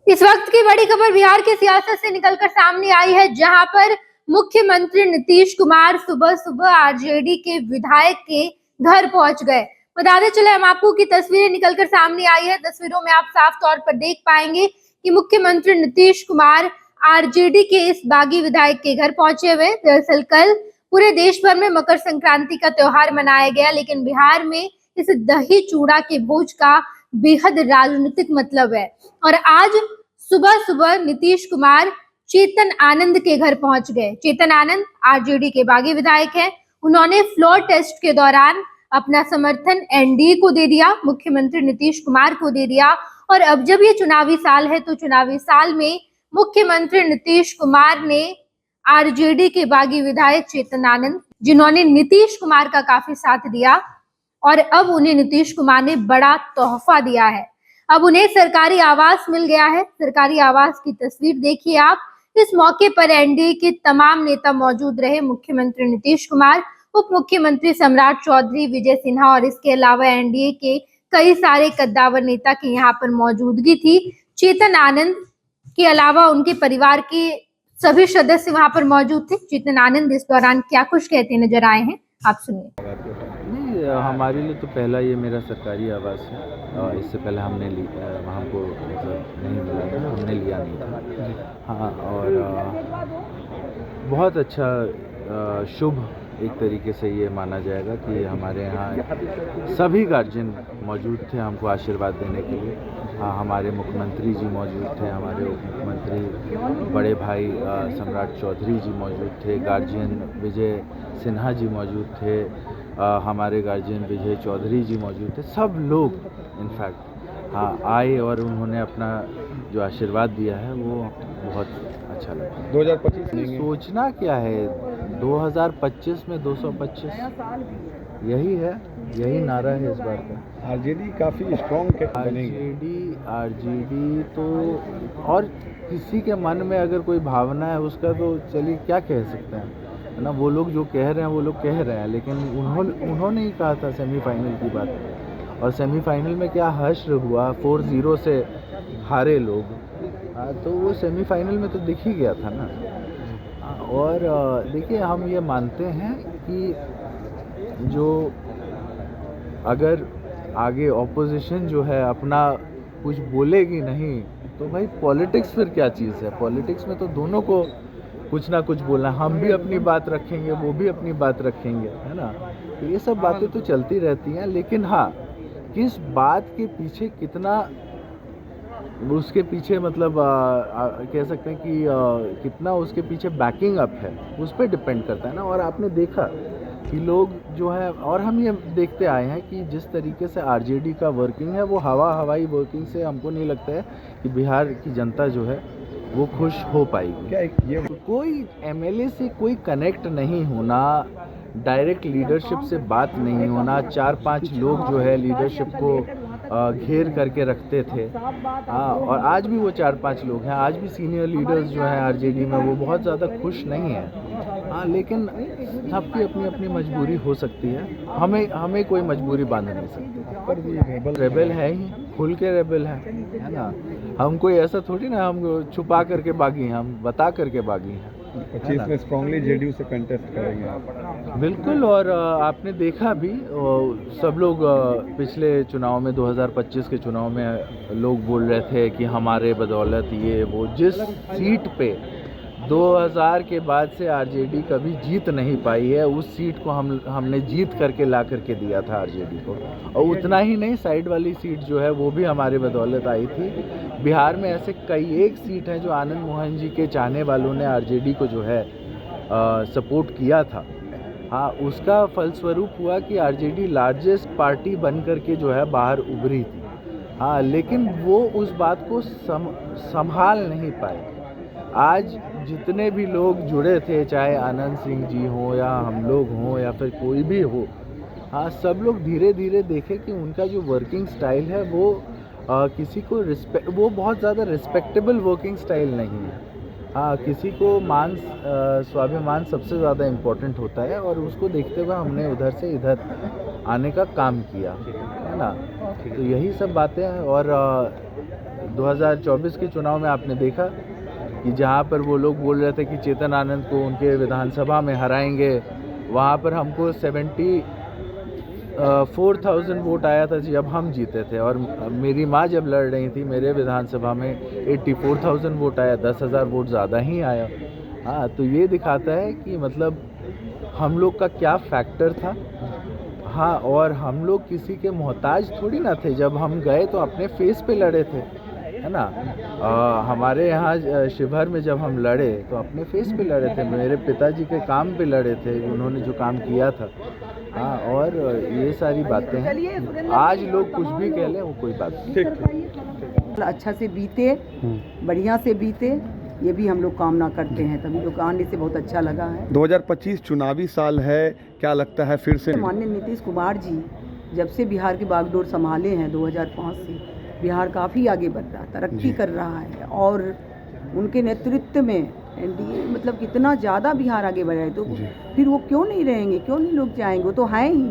इस वक्त की बड़ी खबर बिहार की सियासत से निकलकर सामने आई है, जहां पर मुख्यमंत्री नीतीश कुमार सुबह सुबह आरजेडी के विधायक के घर पहुंच गए। बताते चले हम आपको कि तस्वीरें निकलकर सामने आई है। तस्वीरों में आप साफ तौर पर देख पाएंगे कि मुख्यमंत्री नीतीश कुमार आरजेडी के इस बागी विधायक के घर पहुंचे हुए। दरअसल कल पूरे देश भर में मकर संक्रांति का त्योहार मनाया गया, लेकिन बिहार में इस दही चूड़ा के भोज का बेहद राजनीतिक मतलब है। और आज सुबह सुबह नीतीश कुमार चेतन आनंद के घर पहुंच गए। चेतन आनंद आरजेडी के बागी विधायक हैं। उन्होंने फ्लोर टेस्ट के दौरान अपना समर्थन एनडीए को दे दिया, मुख्यमंत्री नीतीश कुमार को दे दिया। और अब जब ये चुनावी साल है तो चुनावी साल में मुख्यमंत्री नीतीश कुमार ने आरजेडी के बागी विधायक चेतन आनंद, जिन्होंने नीतीश कुमार का काफी साथ दिया, और अब उन्हें नीतीश कुमार ने बड़ा तोहफा दिया है। अब उन्हें सरकारी आवास मिल गया है। सरकारी आवास की तस्वीर देखिए आप। इस मौके पर एनडीए के तमाम नेता मौजूद रहे। मुख्यमंत्री नीतीश कुमार, उप मुख्यमंत्री सम्राट चौधरी, विजय सिन्हा और इसके अलावा एनडीए के कई सारे कद्दावर नेता की यहाँ पर मौजूदगी थी। चेतन आनंद के अलावा उनके परिवार के सभी सदस्य वहां पर मौजूद थे। चेतन आनंद इस दौरान क्या कुछ कहते नजर आए हैं, आप सुनिए। नहीं, हमारे लिए तो पहला ये मेरा सरकारी आवास है। इससे पहले हमने हमको मतलब नहीं मिला था, हमने लिया नहीं था। हाँ, और बहुत अच्छा शुभ एक तरीके से ये माना जाएगा कि हमारे यहाँ सभी गार्जियन मौजूद थे हमको आशीर्वाद देने के लिए। हाँ, हमारे मुख्यमंत्री जी मौजूद थे, हमारे उप मुख्यमंत्री बड़े भाई सम्राट चौधरी जी मौजूद थे, गार्जियन विजय सिन्हा जी मौजूद थे, हमारे गार्जियन विजय चौधरी जी मौजूद थे। सब लोग इनफैक्ट हाँ आए और उन्होंने अपना जो आशीर्वाद दिया है वो बहुत अच्छा लगा। 2025 सोचना क्या है, 2025 में 225 यही है, यही नारा है इस बार का। आरजेडी काफ़ी स्ट्रॉन्ग बनेगी। आरजेडी तो और किसी के मन में अगर कोई भावना है उसका तो चलिए क्या कह सकते हैं, है ना। वो लोग जो कह रहे हैं वो लोग कह रहे हैं, लेकिन उन्होंने ही कहा था सेमीफाइनल की बात, और सेमीफाइनल में क्या हश्र हुआ, 4-0 से हारे लोग। तो वो सेमीफाइनल में तो दिख ही गया था ना। और देखिए, हम ये मानते हैं कि जो अगर आगे ऑपोजिशन जो है अपना कुछ बोलेगी नहीं तो भाई पॉलिटिक्स फिर क्या चीज़ है। पॉलिटिक्स में तो दोनों को कुछ ना कुछ बोलना, हम भी अपनी बात रखेंगे, वो भी अपनी बात रखेंगे, है ना। तो ये सब बातें तो चलती रहती हैं, लेकिन हाँ, किस बात के पीछे कितना, उसके पीछे मतलब कह सकते हैं कि कितना उसके पीछे बैकिंग अप है, उस पर डिपेंड करता है ना। और आपने देखा कि लोग जो है, और हम ये देखते आए हैं कि जिस तरीके से आरजेडी का वर्किंग है वो हवाई वर्किंग से हमको नहीं लगता है कि बिहार की जनता जो है वो खुश हो पाएगी। क्या ये कोई एमएलए से कोई कनेक्ट नहीं होना, डायरेक्ट लीडरशिप से बात नहीं होना, 4-5 लोग जो है लीडरशिप को घेर करके रखते थे। हाँ, और आज भी वो 4-5 लोग हैं, आज भी सीनियर लीडर्स जो हैं आरजेडी में वो बहुत ज़्यादा खुश नहीं हैं। हाँ, लेकिन सबकी अपनी अपनी मजबूरी हो सकती है, हमें कोई मजबूरी बांध नहीं सकती। रेबल है ही, खुल के रेबल है ना। हम कोई ऐसा थोड़ी ना हम छुपा करके बागी हैं, हम बता करके बागी हैं। 25 में स्ट्रांगली जेडीयू से कंटेस्ट करेंगे बिल्कुल। और आपने देखा भी, सब लोग पिछले चुनाव में 2025 के चुनाव में लोग बोल रहे थे कि हमारे बदौलत ये वो, जिस सीट पे 2000 के बाद से आरजेडी कभी जीत नहीं पाई है, उस सीट को हमने जीत करके ला करके दिया था आरजेडी को। और उतना ही नहीं, साइड वाली सीट जो है वो भी हमारे बदौलत आई थी। बिहार में ऐसे कई एक सीट हैं जो आनंद मोहन जी के चाहने वालों ने आरजेडी को जो है सपोर्ट किया था। हाँ, उसका फलस्वरूप हुआ कि आरजेडी लार्जेस्ट पार्टी बन करके जो है बाहर उभरी थी। हाँ, लेकिन वो उस बात को संभाल नहीं पाए। आज जितने भी लोग जुड़े थे, चाहे आनंद सिंह जी हों या हम लोग हों या फिर कोई भी हो, हाँ, सब लोग धीरे धीरे देखें कि उनका जो वर्किंग स्टाइल है वो किसी को वो बहुत ज़्यादा रिस्पेक्टेबल वर्किंग स्टाइल नहीं है। हाँ, किसी को स्वाभिमान सबसे ज़्यादा इम्पोर्टेंट होता है, और उसको देखते हुए हमने उधर से इधर आने का काम किया, है ना। तो यही सब बातें हैं। और 2024 के चुनाव में आपने देखा कि जहाँ पर वो लोग बोल रहे थे कि चेतन आनंद को उनके विधानसभा में हराएंगे, वहाँ पर हमको 74,000 वोट आया था जब हम जीते थे। और मेरी माँ जब लड़ रही थी मेरे विधानसभा में 84,000 वोट आया, 10,000 वोट ज़्यादा ही आया। हाँ, तो ये दिखाता है कि मतलब हम लोग का क्या फैक्टर था। हाँ, और हम लोग किसी के मोहताज थोड़ी ना थे। जब हम गए तो अपने फेस पे लड़े थे, है ना। हमारे यहाँ शिवहर में जब हम लड़े तो अपने फेस पे लड़े थे, मेरे पिताजी के काम पे लड़े थे, उन्होंने जो काम किया था। हाँ, और ये सारी बातें हैं। आज लोग कुछ भी कह लें, वो कोई बात नहीं। अच्छा से बीते, बढ़िया से बीते, ये भी हम लोग कामना करते हैं। तभी लोग आने से बहुत अच्छा लगा है। 2025 चुनावी साल है, क्या लगता है फिर से? माननीय नीतीश कुमार जी जब से बिहार की बागडोर संभाले हैं 2005 से, बिहार काफ़ी आगे बढ़ रहा है, तरक्की कर रहा है। और उनके नेतृत्व में एनडीए मतलब कितना ज़्यादा बिहार आगे बढ़ा है, तो फिर वो क्यों नहीं रहेंगे, क्यों नहीं लोग जाएंगे? वो तो हैं ही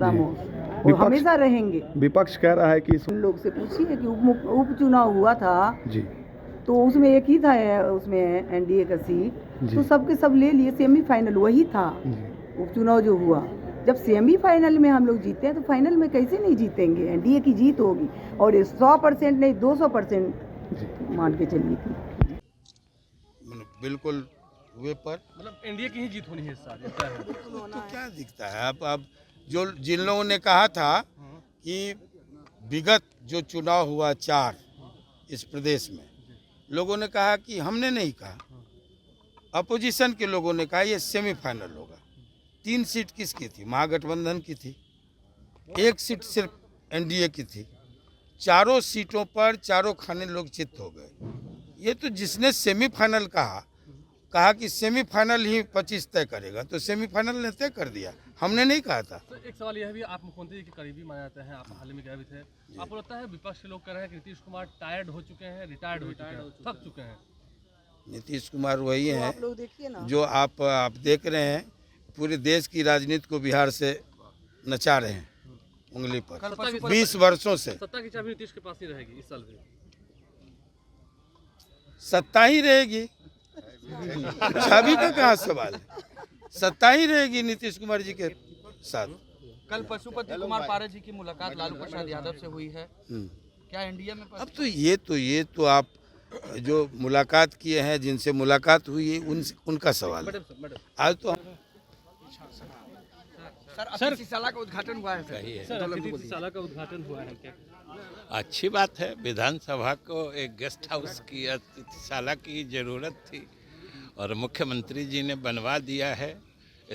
रामोस, वो हमेशा रहेंगे। विपक्ष कह रहा है कि उन लोग से पूछिए कि उपचुनाव हुआ था जी, तो उसमें एक ही था, उसमें एनडीए का सीट, तो सबके सब ले लिए। सेमीफाइनल वही था। उपचुनाव जो हुआ, जब सेमीफाइनल में हम लोग जीते हैं तो फाइनल में कैसे नहीं जीतेंगे? एनडीए की जीत होगी, और 100% नहीं 200% मान के चलिए थी। बिल्कुल हुए पर मतलब एनडीए की ही जीत होनी है इस साल। तो क्या दिखता है अब जो जिन लोगों ने कहा था कि विगत जो चुनाव हुआ 4 इस प्रदेश में, लोगों ने कहा कि हमने नहीं कहा, अपोजिशन के लोगों ने कहा ये सेमीफाइनल होगा। 3 सीट किसकी थी? महागठबंधन की थी। 1 सीट सिर्फ एनडीए की थी। चारों सीटों पर चारों खाने लोग चित्त हो गए। ये तो जिसने सेमीफाइनल कहा कि सेमीफाइनल ही 25 तय करेगा, तो सेमीफाइनल ने तय कर दिया, हमने नहीं कहा था। तो एक सवाल यह भी, आप मुख्यमंत्री जी के करीबी माने जाते हैं, आप हाल ही में गए भी थे, आपको लगता है विपक्ष के लोग कह रहे हैं कि नीतीश कुमार टायर्ड हो चुके हैं, रिटायर्ड हो चुके हैं, थक चुके हैं? नीतीश कुमार वही हैं आप लोग देखिए ना, जो आप देख रहे हैं, पूरे देश की राजनीति को बिहार से नचा रहे हैं उंगली पर 20 वर्षों से। सत्ता की चाबी नीतीश के पास ही रहेगी इस साल भी? सत्ता ही रहेगी, चाबी का कहाँ सवाल है, सत्ता ही रहेगी नीतीश कुमार जी के साथ। कल पशुपति कुमार पारे जी की मुलाकात लालू प्रसाद यादव से हुई है, क्या एनडीए में? अब तो ये तो आप जो मुलाकात किए हैं, जिनसे मुलाकात हुई है, उनका सवाल है। आज तो सर अतिथिशाला का उद्घाटन हुआ है सर, अतिथिशाला का उद्घाटन हुआ है, क्या अच्छी बात है। विधानसभा को एक गेस्ट हाउस की, अतिथिशाला की ज़रूरत थी और मुख्यमंत्री जी ने बनवा दिया है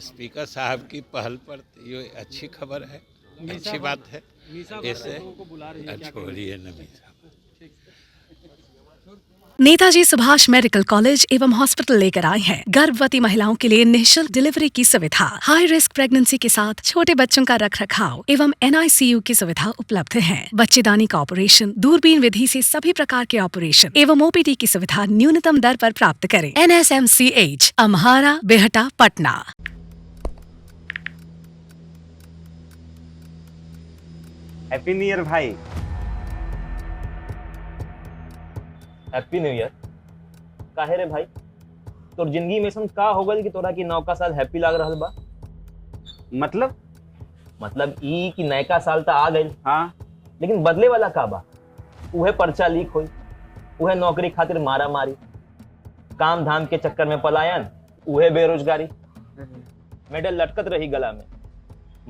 स्पीकर साहब की पहल पर। ये अच्छी खबर है, अच्छी बात है। ऐसे छोड़िए नमीसा। नेताजी सुभाष मेडिकल कॉलेज एवं हॉस्पिटल लेकर आए हैं गर्भवती महिलाओं के लिए निःशुल्क डिलीवरी की सुविधा। हाई रिस्क प्रेगनेंसी के साथ छोटे बच्चों का रखरखाव एवं NICU की सुविधा उपलब्ध है। बच्चेदानी का ऑपरेशन, दूरबीन विधि से सभी प्रकार के ऑपरेशन एवं OPD की सुविधा न्यूनतम दर पर प्राप्त करें। NSMCH, अम्हारा, बेहटा, पटना। हैप्पी न्यू ईयर भाई। Happy new year. काहे रे भाई, तोर जिंदगी में ऐसा का हो गल कि तोरा की नौका साल हैप्पी लाग रहल बा? मतलब ई कि नयका साल तो आ गइल, हाँ, लेकिन बदले वाला का बा? उहे पर्चा लीक होई, उहे नौकरी खातिर मारा मारी, काम धाम के चक्कर में पलायन, उहे बेरोजगारी, मेडल लटकत रही गला में,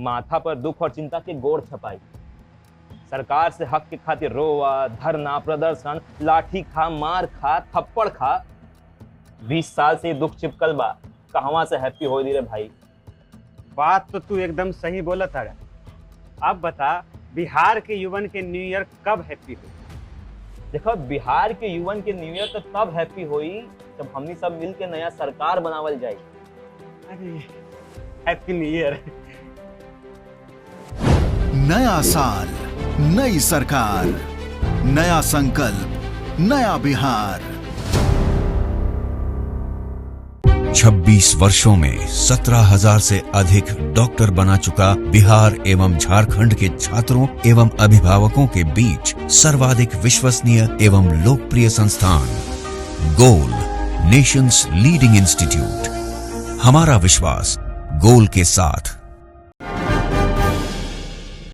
माथा पर दुख और चिंता के गोड़ छपाई, सरकार से हक के खातिर रोवा, धरना, प्रदर्शन, लाठी खा, मार खा, थप्पड़ खा। 20 साल से दुख चिपकल बा, कहवा से हैप्पी हो दी रे भाई? बात तो तू एकदम सही बोला था। अब बता, बिहार के युवन के न्यू ईयर कब हैप्पी हुई? देखो, बिहार के युवन के न्यू ईयर तो तब हैप्पी हुई जब हमनी सब मिल के नया सरकार बनावल जाए। अरे हैप्पी न्यू ईयर। नया साल, नई सरकार, नया संकल्प, नया बिहार। 26 वर्षों में 17,000 से अधिक डॉक्टर बना चुका बिहार एवं झारखंड के छात्रों एवं अभिभावकों के बीच सर्वाधिक विश्वसनीय एवं लोकप्रिय संस्थान गोल, नेशंस लीडिंग इंस्टीट्यूट। हमारा विश्वास गोल के साथ।